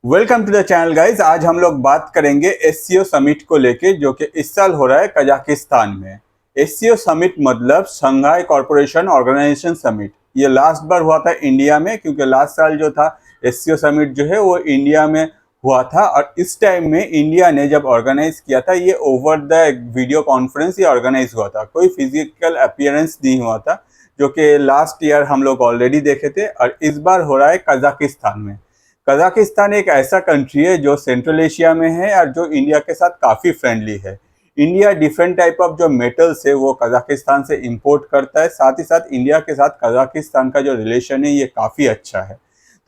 Welcome to the channel guys. आज हम लोग बात करेंगे एससीओ समिट को लेके जो कि इस साल हो रहा है कजाकिस्तान में। एससीओ समिट मतलब शंघाई कॉरपोरेशन ऑर्गेनाइजेशन समिट। ये लास्ट बार हुआ था इंडिया में, क्योंकि लास्ट साल जो था एससीओ समिट जो है वो इंडिया में हुआ था। और इस टाइम में इंडिया ने जब ऑर्गेनाइज किया था ये ओवर द वीडियो कॉन्फ्रेंस ये ऑर्गेनाइज हुआ था, कोई फिजिकल अपीयरेंस नहीं हुआ था, जो कि लास्ट ईयर हम लोग ऑलरेडी देखे थे। और इस बार हो रहा है कजाकिस्तान में। कजाकिस्तान एक ऐसा कंट्री है जो सेंट्रल एशिया में है और जो इंडिया के साथ काफ़ी फ्रेंडली है। इंडिया डिफरेंट टाइप ऑफ जो मेटल्स है वो कजाकिस्तान से इंपोर्ट करता है। साथ ही साथ इंडिया के साथ कजाकिस्तान का जो रिलेशन है ये काफ़ी अच्छा है।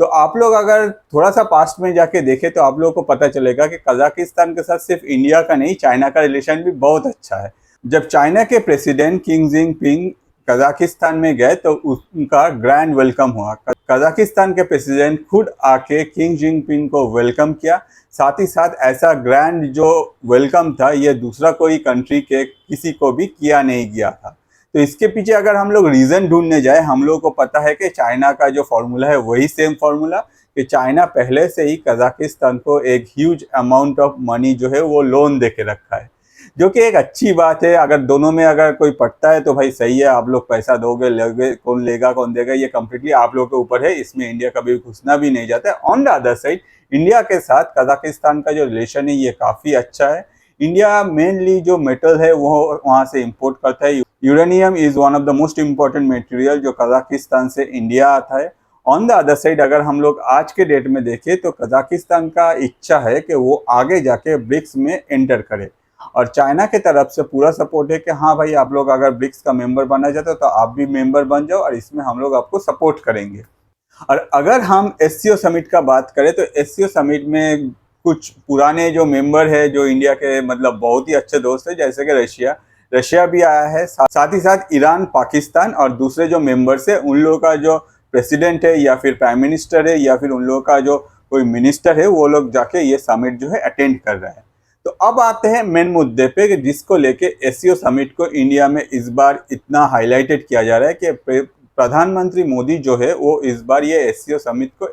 तो आप लोग अगर थोड़ा सा पास्ट में जाके देखें तो आप लोगों को पता चलेगा कि कजाकिस्तान के साथ सिर्फ इंडिया का नहीं, चाइना का रिलेशन भी बहुत अच्छा है। जब चाइना के प्रेसिडेंट किंग जिनपिंग कजाकिस्तान में गए तो उनका ग्रैंड वेलकम हुआ। कजाकिस्तान के प्रेसिडेंट खुद आके किंग जिनपिंग को वेलकम किया। साथ ही साथ ऐसा ग्रैंड जो वेलकम था ये दूसरा कोई कंट्री के किसी को भी किया नहीं गया था। तो इसके पीछे अगर हम लोग रीज़न ढूंढने जाए, हम लोग को पता है कि चाइना का जो फॉर्मूला है वही सेम फॉर्मूला, कि चाइना पहले से ही कजाकिस्तान को एक ह्यूज अमाउंट ऑफ मनी जो है वो लोन दे के रखा है, जो कि एक अच्छी बात है। अगर दोनों में अगर कोई पटता है तो भाई सही है, आप लोग पैसा दोगे लोगे, कौन लेगा कौन देगा ये कम्प्लीटली आप लोग के ऊपर है, इसमें इंडिया कभी घुसना भी नहीं जाता है। On the other side India के साथ कजाकिस्तान का जो रिलेशन है ये काफ़ी अच्छा है। इंडिया मेनली जो मेटल है वो वहाँ से इम्पोर्ट करता है। Uranium is one of the most important material जो कजाकिस्तान से इंडिया आता है। ऑन द अदर साइड अगर हम लोग आज के डेट में देखें तो कजाकिस्तान का इच्छा है कि वो आगे जाके ब्रिक्स में एंटर करे, और चाइना के तरफ से पूरा सपोर्ट है कि हाँ भाई आप लोग अगर ब्रिक्स का मेंबर बनना चाहते हो तो आप भी मेंबर बन जाओ और इसमें हम लोग आपको सपोर्ट करेंगे। और अगर हम एससीओ समिट का बात करें तो एससीओ समिट में कुछ पुराने जो मेंबर है जो इंडिया के मतलब बहुत ही अच्छे दोस्त है, जैसे कि रशिया भी आया है। साथ ही साथ ईरान, पाकिस्तान और दूसरे जो मेंबर्स है उन लोगों का जो प्रेसिडेंट है या फिर प्राइम मिनिस्टर है या फिर उन लोगों का जो कोई मिनिस्टर है वो लोग जाके ये समिट जो है अटेंड कर रहे हैं। तो अब आते हैं मेन मुद्दे पे कि जिसको लेके एससीओ समिट को इंडिया में इस बार इतना हाईलाइटेड किया जा रहा है कि प्रधानमंत्री मोदी जो है वो इस बार ये एससीओ समिट को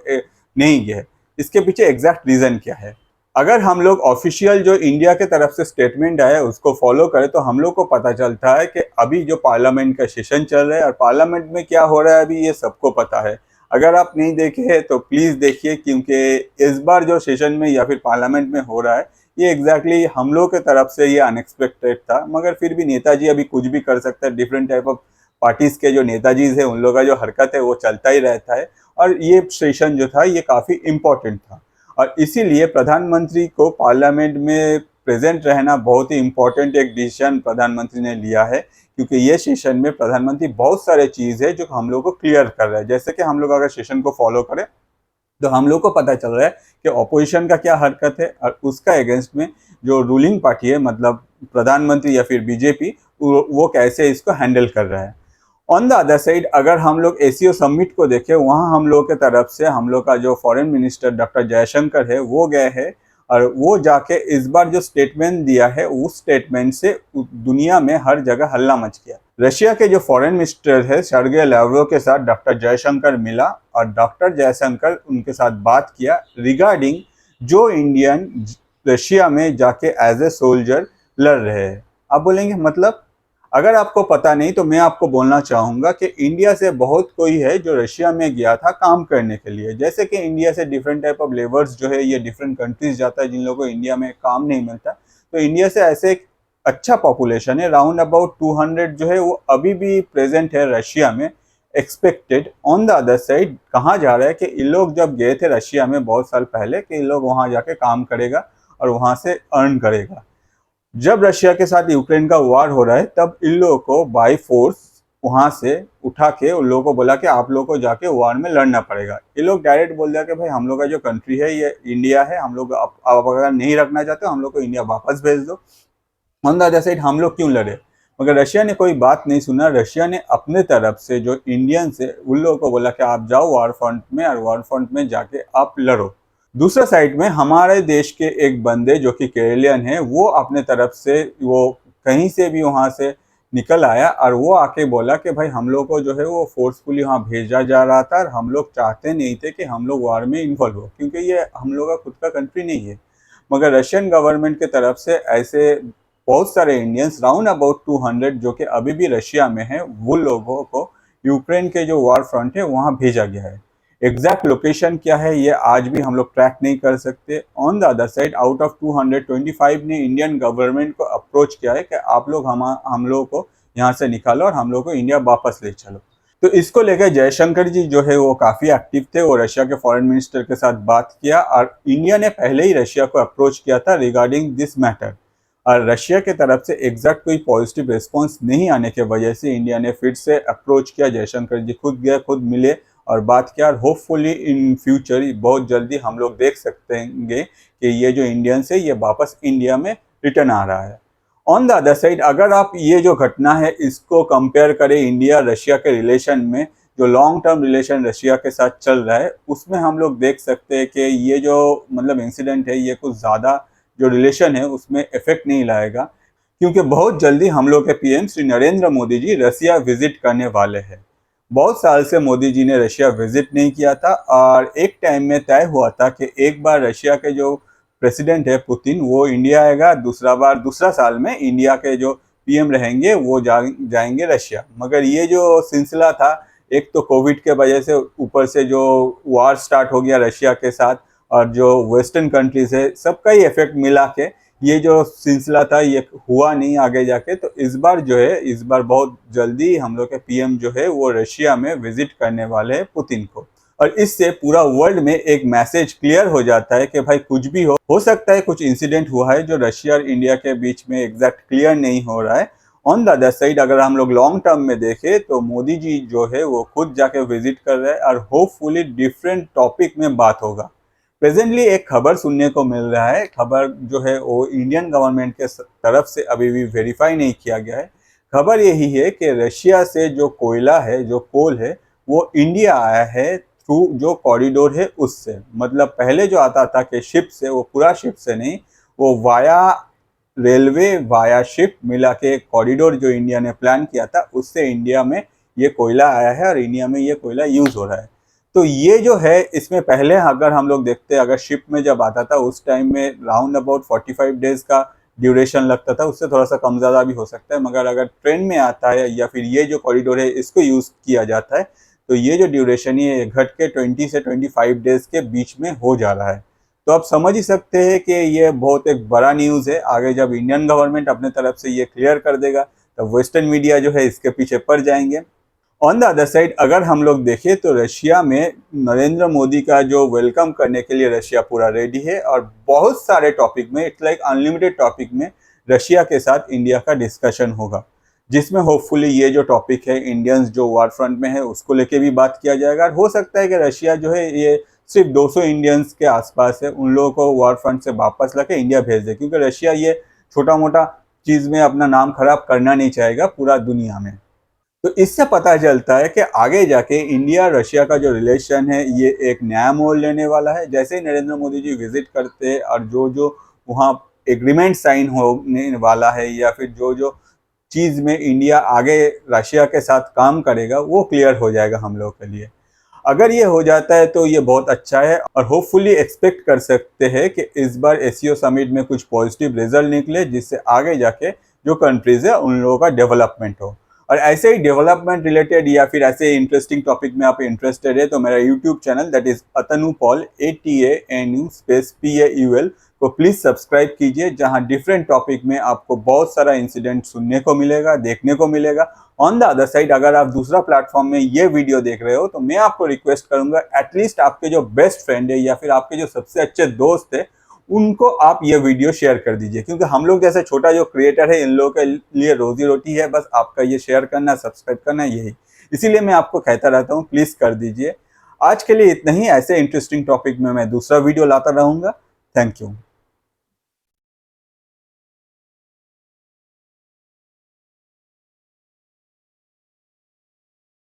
नहीं गए। इसके पीछे एग्जैक्ट रीज़न क्या है? अगर हम लोग ऑफिशियल जो इंडिया के तरफ से स्टेटमेंट आया है उसको फॉलो करें तो हम लोग को पता चलता है कि अभी जो पार्लियामेंट का सेशन चल रहा है और पार्लियामेंट में क्या हो रहा है अभी ये सबको पता है। अगर आप नहीं देखे हैं तो प्लीज़ देखिए, क्योंकि इस बार जो सेशन में या फिर पार्लियामेंट में हो रहा है ये एग्जैक्टली हम लोग के तरफ से ये अनएक्सपेक्टेड था। मगर फिर भी नेताजी अभी कुछ भी कर सकता है। डिफरेंट टाइप ऑफ पार्टीज के जो नेताजी है उन लोगों का जो हरकत है वो चलता ही रहता है, और ये सेशन जो था ये काफ़ी इम्पोर्टेंट था। और इसीलिए प्रधानमंत्री को पार्लियामेंट में प्रेजेंट रहना बहुत ही इम्पोर्टेंट एक डिसीजन प्रधानमंत्री ने लिया है, क्योंकि ये सेशन में प्रधानमंत्री बहुत सारे चीज़ है जो हम लोग को क्लियर कर रहा है। जैसे कि हम लोग अगर सेशन को फॉलो करें तो हम लोग को पता चल रहा है कि ऑपोजिशन का क्या हरकत है और उसका अगेंस्ट में जो रूलिंग पार्टी है मतलब प्रधानमंत्री या फिर बीजेपी वो कैसे इसको हैंडल कर रहा है। ऑन द अदर साइड अगर हम लोग एससीओ समिट को देखें, वहाँ हम लोग के तरफ से हम लोग का जो फॉरेन मिनिस्टर डॉक्टर जयशंकर है वो गए हैं, और वो जाके इस बार जो स्टेटमेंट दिया है उस स्टेटमेंट से दुनिया में हर जगह हल्ला मच गया। रशिया के जो फॉरेन मिनिस्टर है सर्गेई लावरोव के साथ डॉक्टर जयशंकर मिला और डॉक्टर जयशंकर उनके साथ बात किया रिगार्डिंग जो इंडियन रशिया में जाके एज ए सोल्जर लड़ रहे हैं। आप बोलेंगे मतलब, अगर आपको पता नहीं तो मैं आपको बोलना चाहूँगा कि इंडिया से बहुत कोई है जो रशिया में गया था काम करने के लिए। जैसे कि इंडिया से डिफरेंट टाइप ऑफ लेबर्स जो है ये डिफरेंट कंट्रीज जाता है जिन लोगों को इंडिया में काम नहीं मिलता। तो इंडिया से ऐसे एक अच्छा पॉपुलेशन है, राउंड अबाउट 200 जो है वो अभी भी प्रेजेंट है रशिया में expected. On the other side कहाँ जा रहा है कि इन लोग जब गए थे रशिया में बहुत साल पहले कि इन लोग वहाँ जाके काम करेगा और वहाँ से अर्न करेगा। जब रशिया के साथ यूक्रेन का वार हो रहा है तब इन लोगों को बाई फोर्स वहाँ से उठा के उन लोगों को बोला कि आप लोगों को जाके वार में लड़ना पड़ेगा। ये लोग डायरेक्ट बोल दिया कि भाई हम लोग का जो कंट्री है ये इंडिया है, हम लोग आप अगर नहीं रखना चाहते हो हम लोग को इंडिया वापस भेज दो। ऑन द अदर साइड हम लोग क्यों लड़े? मगर रशिया ने कोई बात नहीं सुना। रशिया ने अपने तरफ से जो इंडियन से उन लोगों को बोला कि आप जाओ वार फ्रंट में और वार फ्रंट में जाके आप लड़ो। दूसरा साइड में हमारे देश के एक बंदे जो कि केरलियन है वो अपने तरफ से वो कहीं से भी वहाँ से निकल आया और वो आके बोला कि भाई हम लोग को जो है वो फोर्सफुली वहाँ भेजा जा रहा था और हम लोग चाहते नहीं थे कि हम लोग वार में इन्वॉल्व हो, क्योंकि ये हम लोग का खुद का कंट्री नहीं है। मगर रशियन गवर्नमेंट की तरफ से ऐसे बहुत सारे इंडियंस राउंड अबाउट 200 जो कि अभी भी रशिया में है, वो लोगों को यूक्रेन के जो वार फ्रंट है वहाँ भेजा गया है। एग्जैक्ट लोकेशन क्या है ये आज भी हम लोग ट्रैक नहीं कर सकते। On the other side out of 225 ने इंडियन गवर्नमेंट को अप्रोच किया है कि आप लोग हम लोग को यहाँ से निकालो और हम लोग को इंडिया वापस ले चलो। तो इसको लेकर जयशंकर जी जो है वो काफ़ी एक्टिव थे, वो रशिया के फॉरेन मिनिस्टर के साथ बात किया और इंडिया ने पहले ही रशिया को अप्रोच किया था रिगार्डिंग दिस मैटर। और रशिया के तरफ से एग्जैक्ट कोई पॉजिटिव रिस्पॉन्स नहीं आने के वजह से इंडिया ने फिर से अप्रोच किया, जयशंकर जी खुद गए, खुद मिले और बात किया। और होपफुली इन फ्यूचर बहुत जल्दी हम लोग देख सकते हैं कि ये जो इंडियंस है ये वापस इंडिया में रिटर्न आ रहा है। ऑन द अदर साइड अगर आप ये जो घटना है इसको कंपेयर करें इंडिया रशिया के रिलेशन में, जो लॉन्ग टर्म रिलेशन रशिया के साथ चल रहा है उसमें हम लोग देख सकते हैं कि ये जो मतलब इंसिडेंट है ये कुछ ज़्यादा जो रिलेशन है उसमें इफेक्ट नहीं लाएगा, क्योंकि बहुत जल्दी हम लोग के PM Shri Narendra Modi ji Russia visit करने वाले हैं। बहुत साल से मोदी जी ने रशिया विजिट नहीं किया था और एक टाइम में तय हुआ था कि एक बार रशिया के जो प्रेसिडेंट है पुतिन वो इंडिया आएगा, दूसरा साल में इंडिया के जो पीएम रहेंगे वो जाएंगे रशिया। मगर ये जो सिलसिला था, एक तो कोविड के वजह से ऊपर से जो वार स्टार्ट हो गया रशिया के साथ और जो वेस्टर्न कंट्रीज है सबका ही इफेक्ट मिला के ये जो सिलसिला था ये हुआ नहीं आगे जाके। तो इस बार जो है इस बार बहुत जल्दी हम लोग के पीएम जो है वो रशिया में विजिट करने वाले हैं पुतिन को। और इससे पूरा वर्ल्ड में एक मैसेज क्लियर हो जाता है कि भाई कुछ भी हो सकता है कुछ इंसिडेंट हुआ है जो रशिया और इंडिया के बीच में एग्जैक्ट क्लियर नहीं हो रहा है। ऑन द अदर साइड अगर हम लोग लॉन्ग टर्म में देखें तो मोदी जी जो है वो खुद जाके विजिट कर रहे हैं और होपफुली डिफरेंट टॉपिक में बात होगा। प्रेजेंटली एक खबर सुनने को मिल रहा है, खबर जो है वो इंडियन गवर्नमेंट के तरफ से अभी भी वेरीफाई नहीं किया गया है। खबर यही है कि रशिया से जो कोयला है, जो कोल है, वो इंडिया आया है थ्रू जो कॉरिडोर है उससे। मतलब पहले जो आता था कि शिप से, वो पूरा शिप से नहीं, वो वाया रेलवे वाया शिप मिला के कॉरिडोर जो इंडिया ने प्लान किया था उससे इंडिया में ये कोयला आया है और इंडिया में ये कोयला यूज हो रहा है। तो ये जो है इसमें पहले अगर हम लोग देखते हैं, अगर शिप में जब आता था उस टाइम में राउंड अबाउट 45 डेज का ड्यूरेशन लगता था, उससे थोड़ा सा कम ज़्यादा भी हो सकता है। मगर अगर ट्रेन में आता है या फिर ये जो कॉरिडोर है इसको यूज़ किया जाता है तो ये जो ड्यूरेशन है ये घट के 20 से 25 डेज के बीच में हो जा रहा है। तो आप समझ ही सकते हैं कि ये बहुत एक बड़ा न्यूज़ है। आगे जब इंडियन गवर्नमेंट अपने तरफ से ये क्लियर कर देगा तो वेस्टर्न मीडिया जो है इसके पीछे पड़ जाएंगे। ऑन द अदर साइड अगर हम लोग देखें तो रशिया में नरेंद्र मोदी का जो वेलकम करने के लिए रशिया पूरा रेडी है और बहुत सारे टॉपिक में, इट्स लाइक अनलिमिटेड टॉपिक में रशिया के साथ इंडिया का डिस्कशन होगा, जिसमें होपफुली ये जो टॉपिक है इंडियंस जो वार फ्रंट में है उसको लेके भी बात किया जाएगा। और हो सकता है कि रशिया जो है ये सिर्फ 200 इंडियंस के आसपास है, उन लोगों को वार फ्रंट से वापस लाके इंडिया भेज दे, क्योंकि रशिया ये छोटा मोटा चीज़ में अपना नाम खराब करना नहीं चाहेगा पूरा दुनिया में। तो इससे पता चलता है कि आगे जाके इंडिया रशिया का जो रिलेशन है ये एक नया मोड़ लेने वाला है। जैसे ही नरेंद्र मोदी जी विजिट करते हैं और जो जो वहाँ एग्रीमेंट साइन होने वाला है या फिर जो जो चीज़ में इंडिया आगे रशिया के साथ काम करेगा वो क्लियर हो जाएगा हम लोग के लिए। अगर ये हो जाता है तो ये बहुत अच्छा है और होपफुली एक्सपेक्ट कर सकते हैं कि इस बार एससीओ समिट में कुछ पॉजिटिव रिजल्ट निकले, जिससे आगे जाके जो कंट्रीज है उन लोगों का डेवलपमेंट हो। और ऐसे ही डेवलपमेंट रिलेटेड या फिर ऐसे इंटरेस्टिंग टॉपिक में आप इंटरेस्टेड है तो मेरा YouTube channel that is Atanu Paul ATANU space PAUL को प्लीज़ सब्सक्राइब कीजिए, जहां डिफरेंट टॉपिक में आपको बहुत सारा इंसिडेंट सुनने को मिलेगा, देखने को मिलेगा। ऑन द अदर साइड अगर आप दूसरा प्लेटफॉर्म में ये वीडियो देख रहे हो तो मैं आपको रिक्वेस्ट करूंगा एटलीस्ट आपके जो बेस्ट फ्रेंड है या फिर आपके जो सबसे अच्छे दोस्त है उनको आप ये वीडियो शेयर कर दीजिए, क्योंकि हम लोग जैसे छोटा जो क्रिएटर है इन लोगों के लिए रोजी रोटी है बस आपका ये शेयर करना, सब्सक्राइब करना, यही इसीलिए मैं आपको कहता रहता हूँ प्लीज़ कर दीजिए। आज के लिए इतना ही। ऐसे इंटरेस्टिंग टॉपिक में मैं दूसरा वीडियो लाता रहूँगा। Thank you.